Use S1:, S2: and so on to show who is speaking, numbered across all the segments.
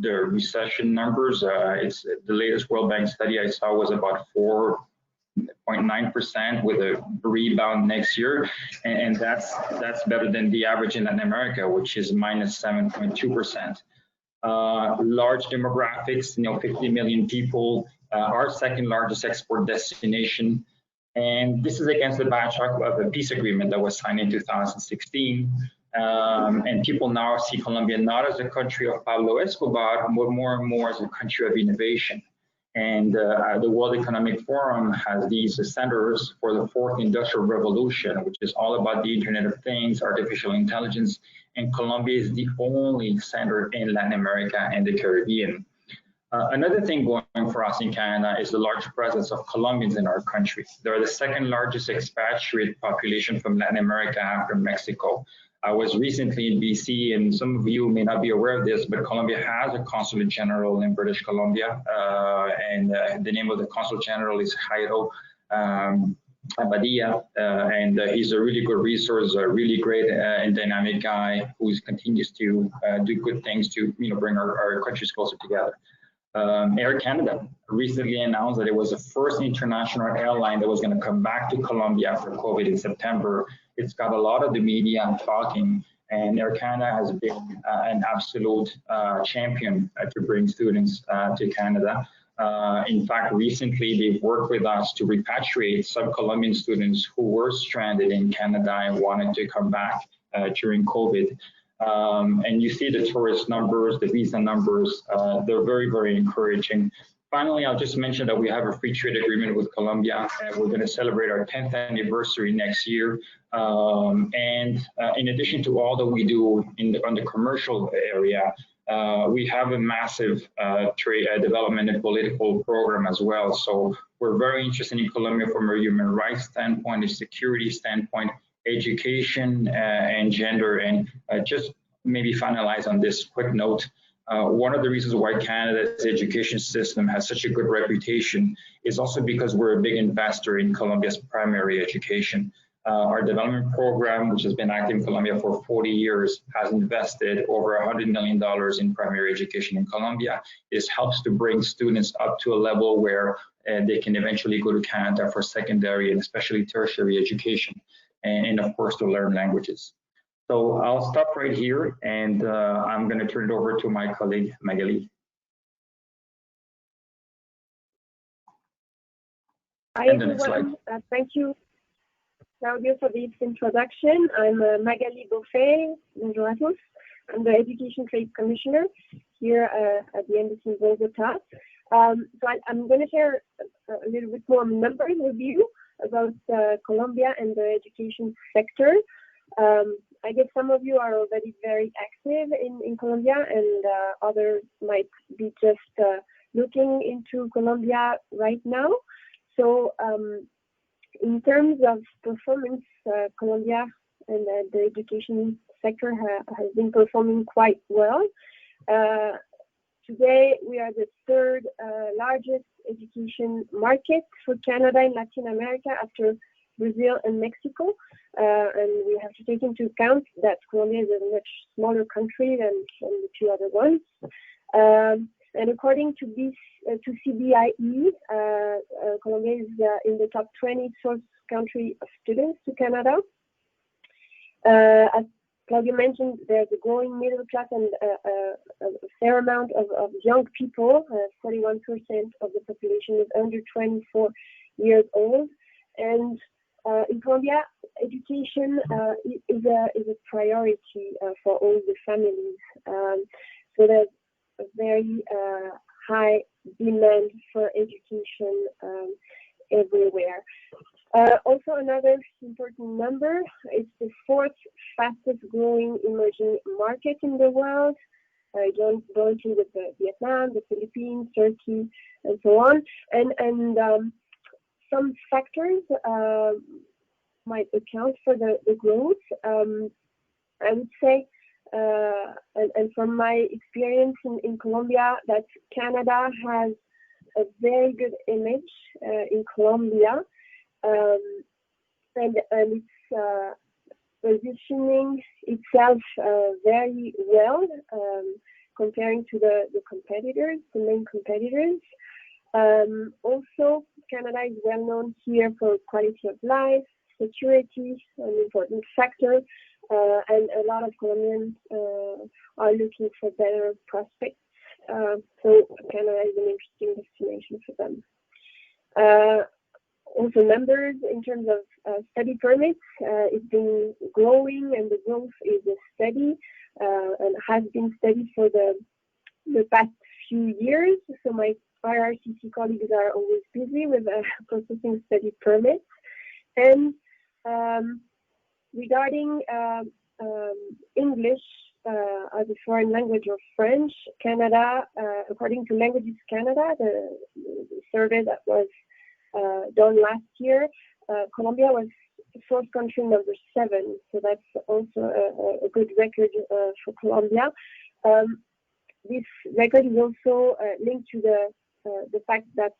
S1: the recession numbers. It's the latest World Bank study I saw was about 4.9% with a rebound next year, and that's better than the average in Latin America, which is minus 7.2%. Large demographics, 50 million people, our second largest export destination. And this is against the backdrop of a peace agreement that was signed in 2016. And people now see Colombia not as a country of Pablo Escobar, but more and more as a country of innovation. And the World Economic Forum has these centers for the fourth industrial revolution, which is all about the Internet of Things, artificial intelligence. And Colombia is the only center in Latin America and the Caribbean. Another thing going for us in Canada is the large presence of Colombians in our country. They're the second largest expatriate population from Latin America after Mexico. I was recently in BC, and some of you may not be aware of this, but Colombia has a consulate general in British Columbia, and the name of the consul general is Jairo Abadia, and he's a really good resource, a really great and dynamic guy who continues to do good things to bring our countries closer together. Air Canada recently announced that it was the first international airline that was going to come back to Colombia after COVID in September. It's got a lot of the media talking, and Air Canada has been an absolute champion to bring students to Canada. In fact, recently they've worked with us to repatriate some Colombian students who were stranded in Canada and wanted to come back during COVID. And you see the tourist numbers, the visa numbers, they're very, very encouraging. Finally, I'll just mention that we have a free trade agreement with Colombia, and we're going to celebrate our 10th anniversary next year. In addition to all that we do on the commercial area, we have a massive trade development and political program as well. So we're very interested in Colombia from a human rights standpoint, a security standpoint, education and gender. And just maybe finalize on this quick note. One of the reasons why Canada's education system has such a good reputation is also because we're a big investor in Colombia's primary education. Our development program, which has been active in Colombia for 40 years, has invested over $100 million in primary education in Colombia. This helps to bring students up to a level where they can eventually go to Canada for secondary and especially tertiary education, and of course to learn languages. So I'll stop right here, and I'm going to turn it over to my colleague, Magali.
S2: Hi, everyone. Thank you, Claudio, for this introduction. I'm Magali Beaufait. Bonjour à tous. I'm the Education Trade Commissioner here at the Embassy in Bogota. So I'm going to share a little bit more numbers with you about Colombia and the education sector. I guess some of you are already very active in Colombia, and others might be just looking into Colombia right now. So in terms of performance, Colombia and the education sector has been performing quite well. Today, we are the third largest education market for Canada and Latin America after Brazil and Mexico. And we have to take into account that Colombia is a much smaller country than the two other ones. And according to CBIE, Colombia is in the top 20 source country of students to Canada. As Claudia mentioned, there's a growing middle class and a fair amount of young people. 41% of the population is under 24 years old. And in Colombia, education is a priority for all the families. So there's a very high demand for education everywhere. Also, another important number, it's the fourth fastest growing emerging market in the world, jointly with Vietnam, the Philippines, Turkey, and so on. And some factors might account for the growth. I would say, and from my experience in Colombia, that Canada has a very good image in Colombia, and it's positioning itself very well. comparing to the competitors, the main competitors. Also, Canada is well known here for quality of life, security, an important factor, and a lot of Colombians are looking for better prospects. So Canada is an interesting destination for them. Also, numbers in terms of study permits, it's been growing, and the growth is steady and has been steady for the past few years. So my IRCC colleagues are always busy with processing study permits. And regarding English as a foreign language or French, Canada, according to Languages Canada, the survey that was done last year, Colombia was source country number 7, so that's also a good record for Colombia. This record is also linked to the fact that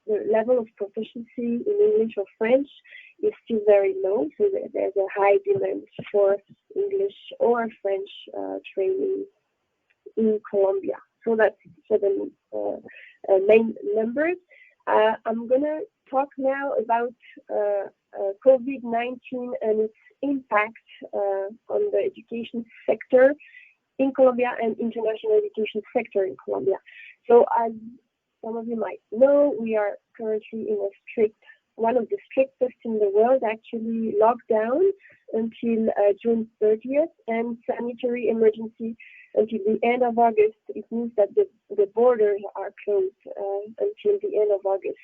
S2: the level of proficiency in English or French is still very low, so there's a high demand for English or French training in Colombia. So that's 7 main numbers. I'm going to talk now about COVID-19 and its impact on the education sector in Colombia and international education sector in Colombia. So as some of you might know, we are currently in one of the strictest in the world, actually locked down until June 30th, and sanitary emergency until the end of August. It means that the borders are closed until the end of August.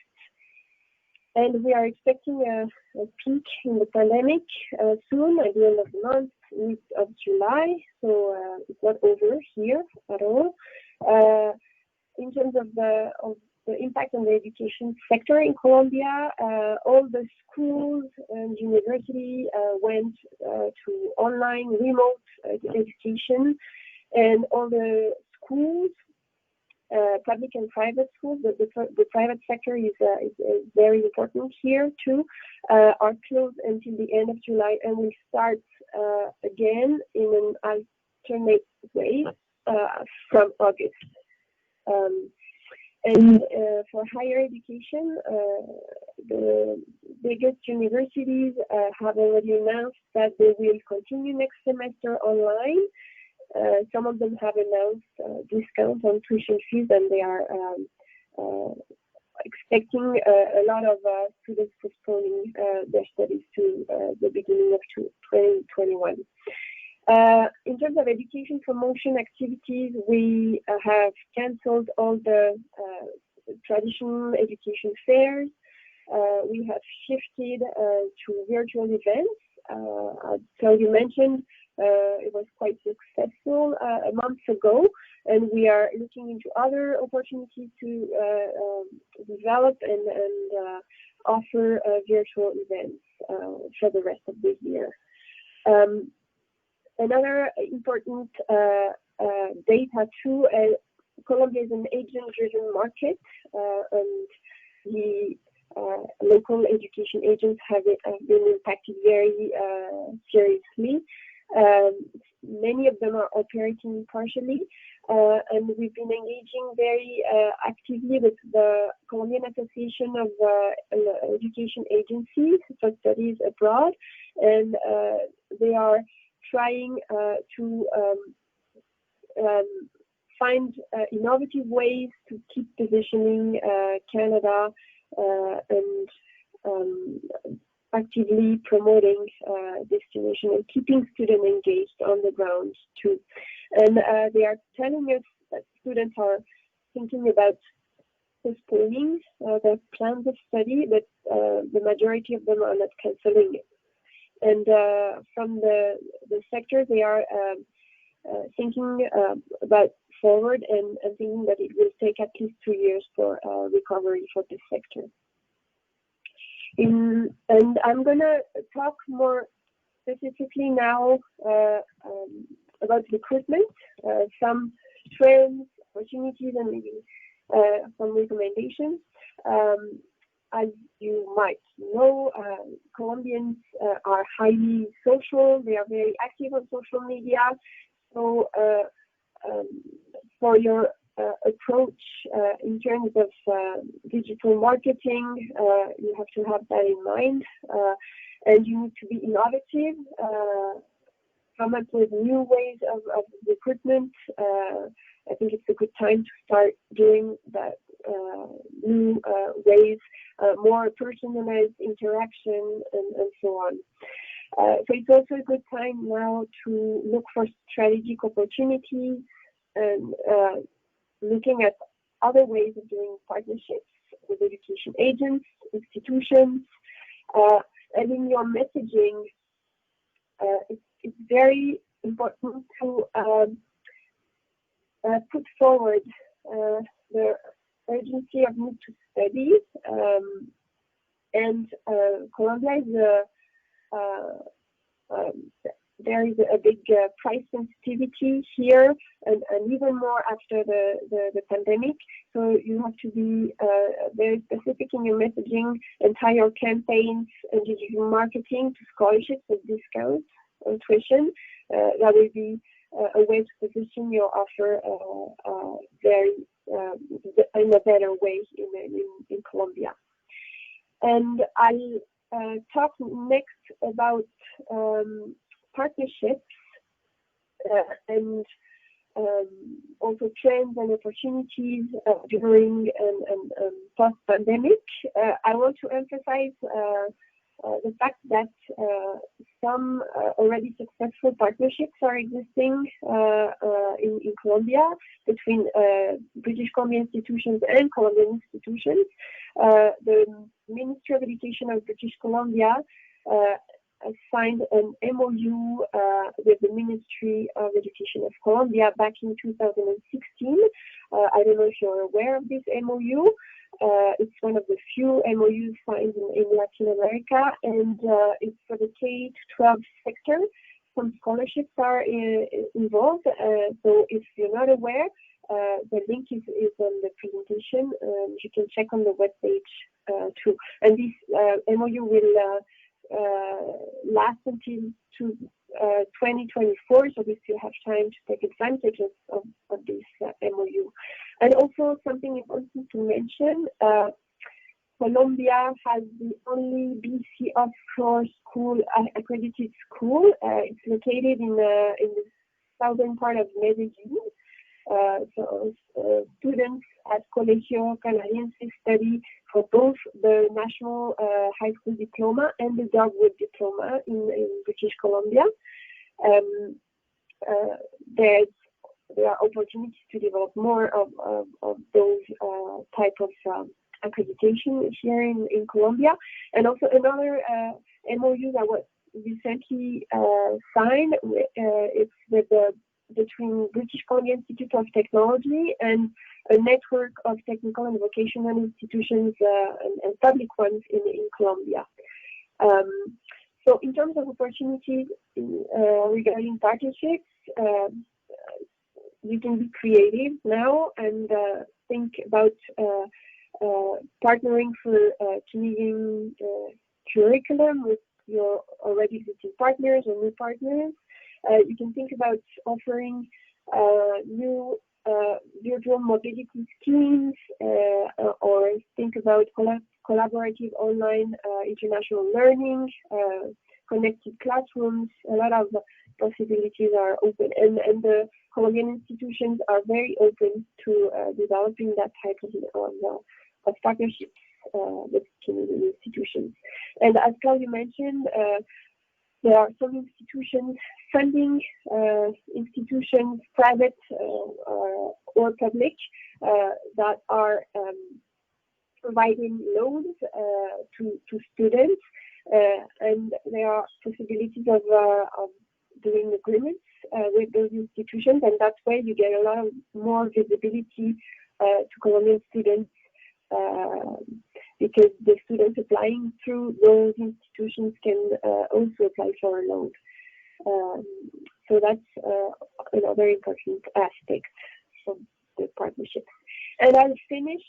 S2: And we are expecting a peak in the pandemic soon, at the end of the month, mid of July. So it's not over here at all. In terms of the impact on the education sector in Colombia, all the schools and universities went to online remote education, and all the schools, public and private schools, the private sector is very important here too, are closed until the end of July, and will start again in an alternate way from August. And for higher education, the biggest universities have already announced that they will continue next semester online. Some of them have announced discounts on tuition fees, and they are expecting a lot of students postponing their studies to the beginning of 2021. In terms of education promotion activities, we have cancelled all the traditional education fairs. We have shifted to virtual events. As you mentioned, it was quite successful a month ago, and we are looking into other opportunities to develop and offer virtual events for the rest of the year. Another important data too, Colombia is an agent-driven market, and the local education agents have been impacted very seriously. Many of them are operating partially, and we've been engaging very actively with the Colombian Association of Education Agencies for Studies Abroad, and they are trying to find innovative ways to keep positioning Canada and actively promoting destination and keeping students engaged on the ground too. And they are telling us that students are thinking about postponing their plans of study, but the majority of them are not cancelling it. And from the sector, they are thinking about forward and thinking that it will take at least 2 years for recovery for this sector. And I'm going to talk more specifically now about recruitment, some trends, opportunities, and maybe some recommendations. As you might know, Colombians are highly social. They are very active on social media. So for your approach in terms of digital marketing. You have to have that in mind, and you need to be innovative, come up with new ways of recruitment. I think it's a good time to start doing that new ways, more personalized interaction, and so on. So it's also a good time now to look for strategic opportunities and looking at other ways of doing partnerships with education agents, institutions, and in your messaging, it's very important to put forward the urgency of need to study, and Colombia is there is a big price sensitivity here, and even more after the pandemic. So you have to be very specific in your messaging and tie your campaigns and digital marketing to scholarships and discounts on tuition. That will be a way to position your offer very in a better way in Colombia. And I'll talk next about partnerships and also trends and opportunities during and post-pandemic. I want to emphasize the fact that some already successful partnerships are existing in Colombia between British Columbia institutions and Colombian institutions. The Ministry of Education of British Columbia signed an MOU with the Ministry of Education of Colombia back in 2016. I don't know if you're aware of this MOU. It's one of the few MOUs signed in Latin America, and it's for the K-12 sector. Some scholarships are involved, so if you're not aware, the link is on the presentation. You can check on the webpage too. And this MOU will last until 2024, so we still have time to take advantage of this MOU. And also something important to mention, Colombia has the only BC offshore school, accredited school. It's located in the southern part of Medellin. So students at Colegio Canadiense study for both the national high school diploma and the dogwood diploma in British Columbia. There are opportunities to develop more of those type of accreditation here in Colombia. And also another MOU that was recently signed, it's with between British Columbia Institute of Technology and a network of technical and vocational institutions and public ones in Colombia. So in terms of opportunities regarding partnerships, you can be creative now and think about partnering for Canadian curriculum with your already existing partners or new partners. You can think about offering new virtual mobility schemes, or think about collaborative online international learning, connected classrooms. A lot of possibilities are open, and the Colombian institutions are very open to developing that type of partnerships with Canadian institutions. And as Claudia mentioned, there are some institutions funding institutions, private or public, that are providing loans to students, and there are possibilities of doing agreements with those institutions, and that way you get a lot of more visibility to Colombian students, because the students applying through those institutions can also apply for a loan. So that's another important aspect of the partnership. And I'll finish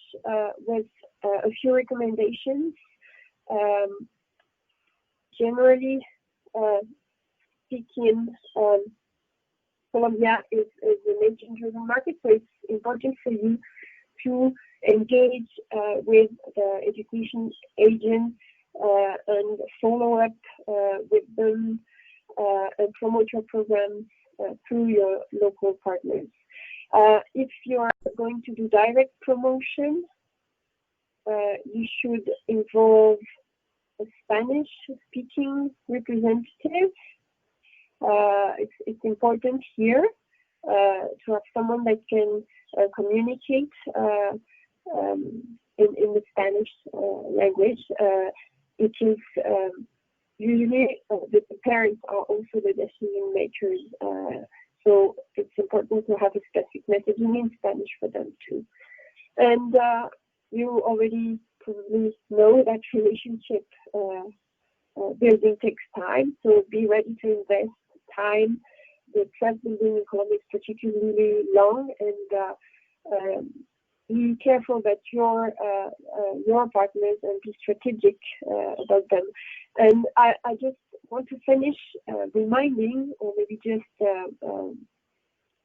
S2: with a few recommendations. Generally speaking, Colombia is a major tourism market, so it's important for you to engage with the education agents and follow up with them and promote your programs through your local partners. If you are going to do direct promotion, you should involve a Spanish-speaking representative. It's important here to have someone that can communicate in the Spanish language. It is usually the parents are also the decision makers, so it's important to have a specific messaging in Spanish for them too. And you already probably know that relationship building takes time, so be ready to invest time. The trust building in Colombia is particularly long, and be careful that your partners and be strategic about them. And I just want to finish reminding, or maybe just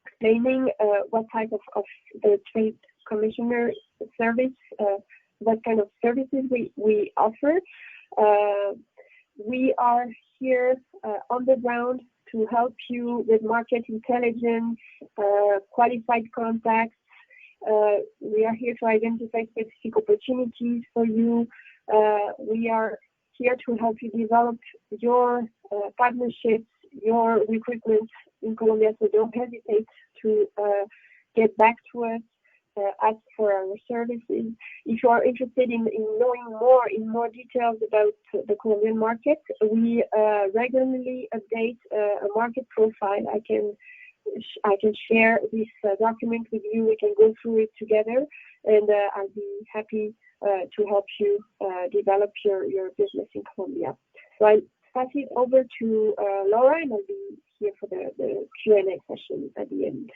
S2: explaining what type of the trade commissioner service, what kind of services we offer. We are here on the ground to help you with market intelligence, qualified contacts. We are here to identify specific opportunities for you. We are here to help you develop your partnerships, your recruitment in Colombia, so don't hesitate to get back to us, ask for our services. If you are interested in knowing more details about the Colombian market, we regularly update a market profile. I can share this document with you. We can go through it together, and I'll be happy to help you develop your business in Colombia. So I'll pass it over to Laura, and I'll be here for the Q&A session at the end.